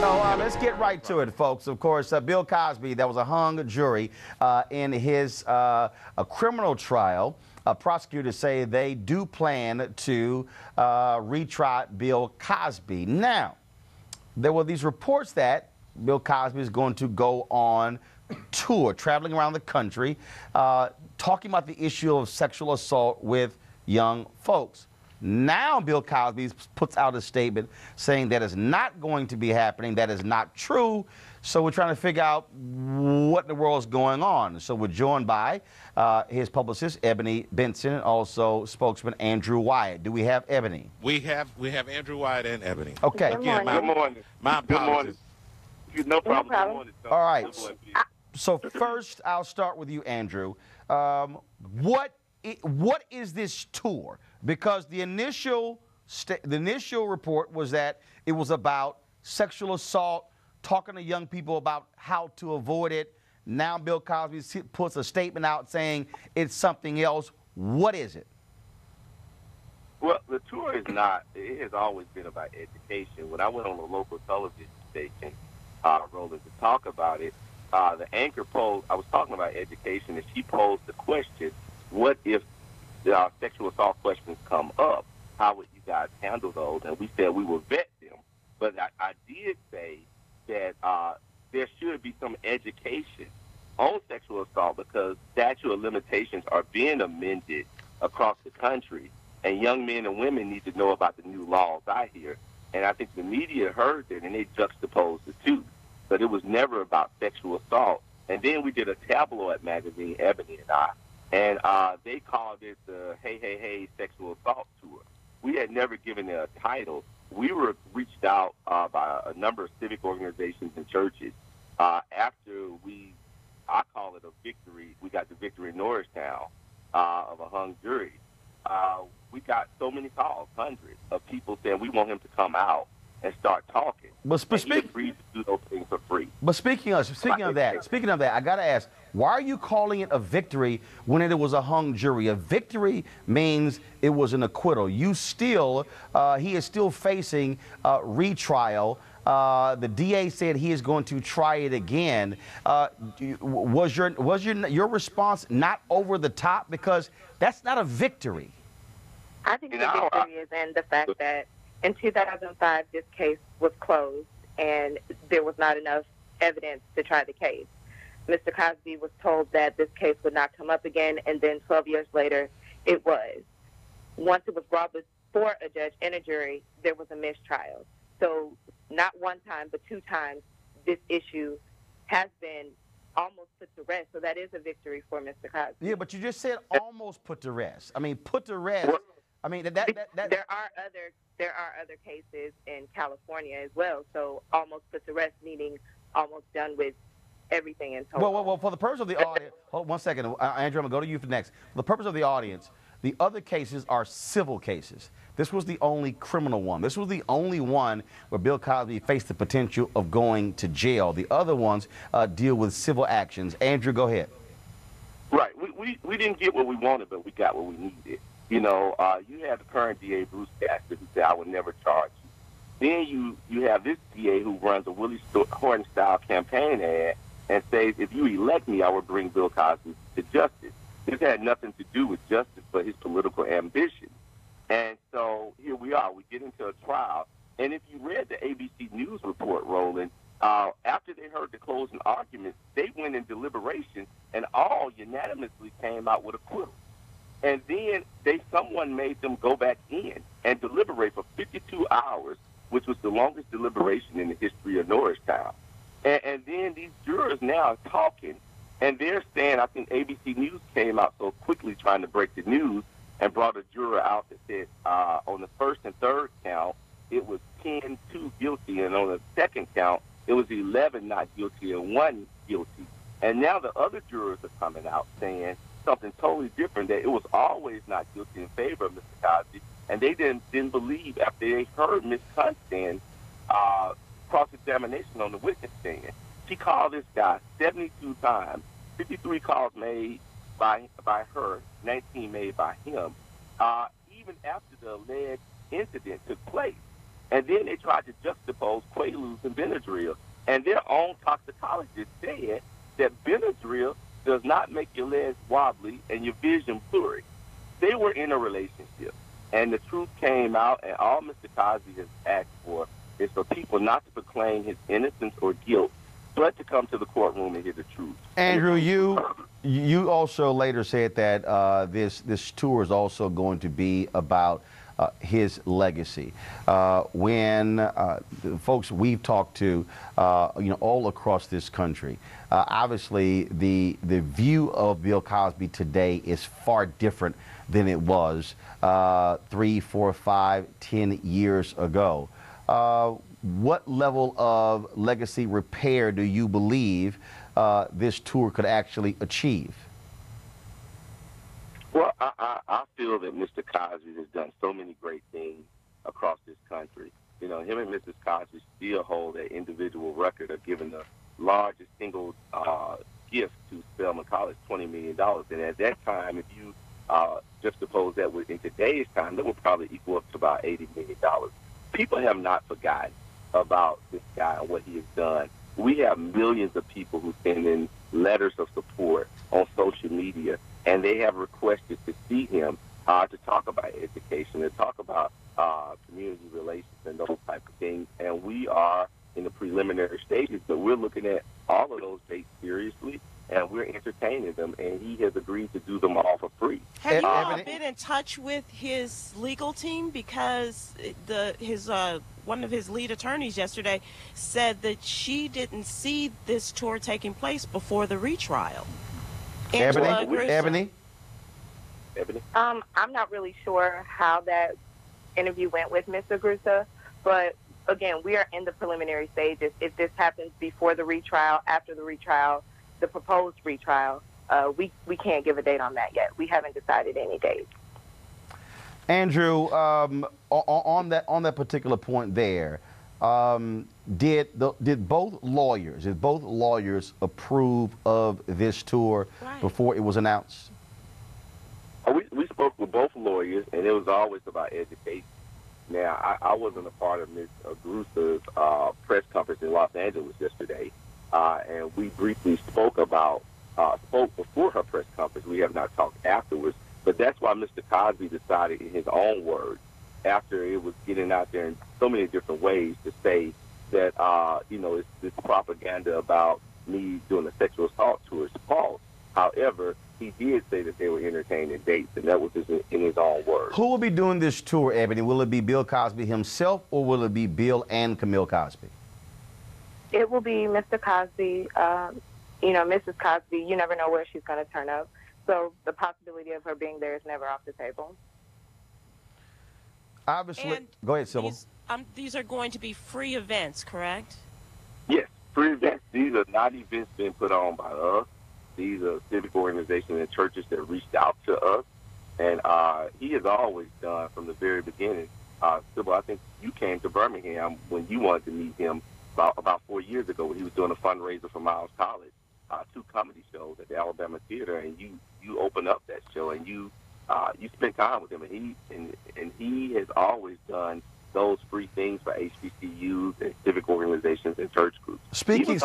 Let's get right to it, folks. Of course, Bill Cosby, that was a hung jury in his a criminal trial. Prosecutors say they do plan to retry Bill Cosby. Now, there were these reports that Bill Cosby is going to go on tour, traveling around the country, talking about the issue of sexual assault with young folks. Now Bill Cosby puts out a statement saying that is not going to be happening, that is not true. So we're trying to figure out what in the world is going on. So we're joined by his publicist, Ebonee Benson, and also spokesman Andrew Wyatt. Do we have Ebonee? We have Andrew Wyatt and Ebonee. Okay. Again, Good morning. My apologies. No problem. Good morning, all right. So first, I'll start with you, Andrew. What is this tour? Because the initial report was that it was about sexual assault, talking to young people about how to avoid it. Now Bill Cosby puts a statement out saying it's something else. What is it? Well, the tour is not. It has always been about education. When I went on the local television station, Roland, to talk about it, the anchor posed, I was talking about education, and she posed the question, what if sexual assault questions come up? How would you guys handle those? And we said we will vet them. But I did say that there should be some education on sexual assault because statute of limitations are being amended across the country, and young men and women need to know about the new laws out here. And I think the media heard that, and they juxtaposed the two. But it was never about sexual assault. And then we did a tabloid magazine, Ebonee and I, and they called it the Hey, Hey, Hey Sexual Assault Tour. We had never given it a title. We were reached out by a number of civic organizations and churches after I call it a victory. We got the victory in Norristown of a hung jury. We got so many calls, hundreds of people saying we want him to come out and start talking. But he agreed to do those things for free. But speaking of that, I gotta ask, why are you calling it a victory when it was a hung jury? A victory means it was an acquittal. He is still facing retrial. The DA said he is going to try it again. Was your response not over the top? Because that's not a victory. I think the victory is in the fact that in 2005, this case was closed, and there was not enough evidence to try the case. Mr. Cosby was told that this case would not come up again, and then 12 years later, it was. Once it was brought before a judge and a jury, there was a mistrial. So not one time, but two times, this issue has been almost put to rest. So that is a victory for Mr. Cosby. Yeah, but you just said almost put to rest. I mean, put to rest. I mean, that there are other cases in California as well. So almost put to rest, meaning almost done with everything in total. Well, for the purpose of the audience, hold on 1 second, Andrew, I'm going to go to you for next. For the purpose of the audience, the other cases are civil cases. This was the only criminal one. This was the only one where Bill Cosby faced the potential of going to jail. The other ones deal with civil actions. Andrew, go ahead. Right. We didn't get what we wanted, but we got what we needed. You know, you have the current DA, Bruce Castor, who said, I would never charge you. Then you have this DA who runs a Willie Horton-style campaign ad and says, if you elect me, I will bring Bill Cosby to justice. This had nothing to do with justice but his political ambition. And so here we are. We get into a trial. And if you read the ABC News report, Roland, after they heard the closing arguments, they went in deliberation and all unanimously came out with acquittal. And then someone made them go back in and deliberate for 52 hours, which was the longest deliberation in the history of Norristown. And then these jurors now are talking, and they're saying, I think ABC News came out so quickly trying to break the news and brought a juror out that said on the first and third count, it was 10-2 guilty, and on the second count, it was 11 not guilty and 1 guilty. And now the other jurors are coming out saying something totally different, that it was always not guilty in favor of Mr. Cosby, and they didn't believe after they heard Ms. Constant's cross-examination on the witness stand. She called this guy 72 times, 53 calls made by her, 19 made by him, even after the alleged incident took place. And then they tried to juxtapose Quaaludes and Benadryl. And their own toxicologist said that Benadryl does not make your legs wobbly and your vision blurry. They were in a relationship. And the truth came out, and all Mr. Cosby has asked for is for people not to proclaim his innocence or guilt, but to come to the courtroom and hear the truth. Andrew, you also later said that this tour is also going to be about his legacy. When the folks we've talked to, all across this country, obviously the view of Bill Cosby today is far different than it was 3, 4, 5, 10 years ago. What level of legacy repair do you believe this tour could actually achieve? Well, I feel that Mr. Cosby has done so many great things across this country. You know, him and Mrs. Cosby still hold that individual record of giving the largest single gift to Spelman College, $20 million. And at that time, if you juxtapose that in today's time, that would probably equal up to about $80 million. People have not forgotten about this guy and what he has done. We have millions of people who send in letters of support on social media, and they have requested to see him to talk about education, to talk about community relations and those type of things. And we are in the preliminary stages, but we're looking at all of those dates seriously, and we're entertaining them, and he has agreed to do them all for free. Have you all been in touch with his legal team? Because one of his lead attorneys yesterday said that she didn't see this tour taking place before the retrial. Ebonee? I'm not really sure how that interview went with Mr. Grusa, but again, we are in the preliminary stages. If this happens before the retrial, after the retrial, the proposed retrial, we can't give a date on that yet. We haven't decided any date. Andrew, on that particular point there, did both lawyers approve of this tour before it was announced? We spoke with both lawyers, and it was always about education. Now, I wasn't a part of Ms. Grusa's press conference in Los Angeles yesterday, and we briefly spoke before her press conference. We have not talked afterwards, but that's why Mr. Cosby decided, in his own words, after it was getting out there in so many different ways, to say that, it's this propaganda about me doing a sexual assault tour is false. However, he did say that they were entertaining dates, and that was in his own words. Who will be doing this tour, Ebonee? Will it be Bill Cosby himself, or will it be Bill and Camille Cosby? It will be Mr. Cosby. Mrs. Cosby, you never know where she's going to turn up. So the possibility of her being there is never off the table. Obviously. Go ahead, Sybil. These are going to be free events, correct? Yes, free events. These are not events being put on by us. These are civic organizations and churches that reached out to us. And he has always done from the very beginning. Sybil, I think you came to Birmingham when you wanted to meet him about 4 years ago when he was doing a fundraiser for Miles College, 2 comedy shows at the Alabama Theater, and you opened up that show, and you spent time with him, and he has always done those free things for HBCUs and civic organizations and church groups. Speaking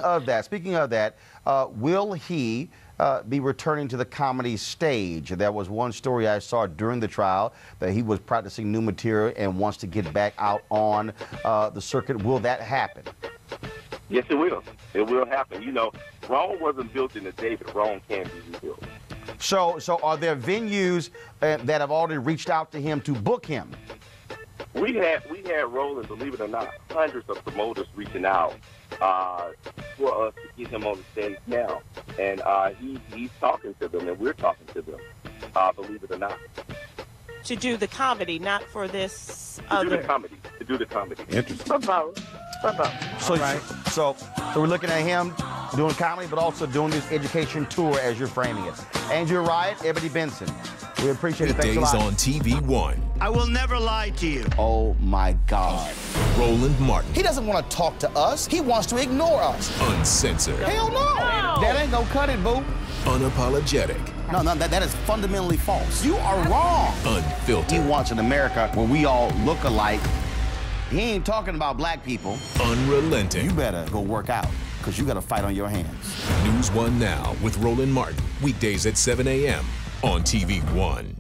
of that, will he be returning to the comedy stage? That was one story I saw during the trial, that he was practicing new material and wants to get back out on the circuit. Will that happen? Yes, it will. It will happen. Rome wasn't built in a day, but Rome can be rebuilt. So are there venues that have already reached out to him to book him? We had Roland, believe it or not, hundreds of promoters reaching out for us to get him on the stage now, and he's talking to them, and we're talking to them. Believe it or not. To do the comedy, not for this to do the comedy. Interesting. For both. So we're looking at him doing comedy, but also doing this education tour as you're framing it. Andrew Wyatt, Ebonee Benson. We appreciate it. Thanks a Weekdays lot. on TV One. I will never lie to you. Oh, my God. Roland Martin. He doesn't want to talk to us. He wants to ignore us. Uncensored. Hell no. That ain't gonna cut it, boo. Unapologetic. No, that is fundamentally false. You are wrong. He Unfiltered. wants an America where we all look alike. He ain't talking about black people. Unrelenting. You better go work out, because you got a fight on your hands. NewsOne Now with Roland Martin. Weekdays at 7 a.m. on TV One.